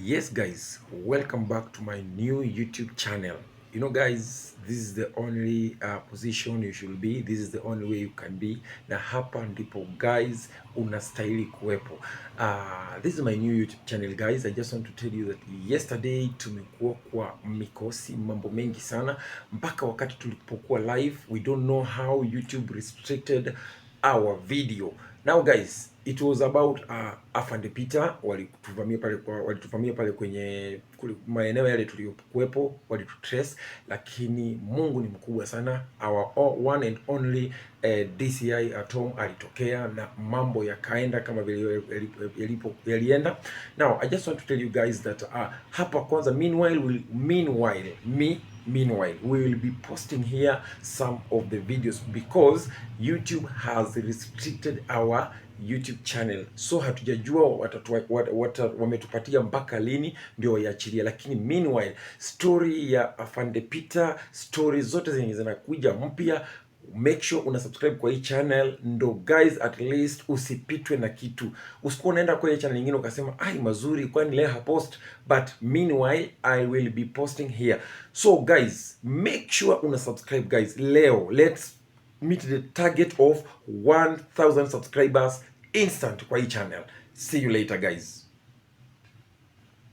Yes guys, welcome back to my new YouTube channel. You know guys, this is the only position you should be. This is the only way you can be. Na hapa ndipo guys unastahili kuwepo. This is my new YouTube channel guys. I just want to tell you that yesterday tumekuwa kwa mikosi mambo mengi sana mpaka wakati tulipokuwa live. We don't know how YouTube restricted our video. Now guys, it was about Afande Peter. Walituvamia pale kwenye maeneo yale tuliyokuwepo, walitutrace, lakini Mungu ni mkubwa sana. Our one and only DCI at home alitokea na mambo yakaenda kama vile yalienda. Now I just want to tell you guys that hapa kwanza, meanwhile we will be posting here some of the videos because YouTube has restricted our YouTube channel, so hatujajua wametupatia mpaka lini ndio waiachilia, lakini meanwhile story ya Afande Peter, story zote zenye zinakuja mpya, make sure una subscribe kwa hii channel ndo guys, at least usipitwe na kitu. Usikuwa unaenda kwa hii channel nyingine ukasema ai mazuri kwani leo hapost, but meanwhile I will be posting here. So guys, make sure una subscribe guys. Leo let's meet the target of 1000 subscribers instant kwa hii channel. See you later guys.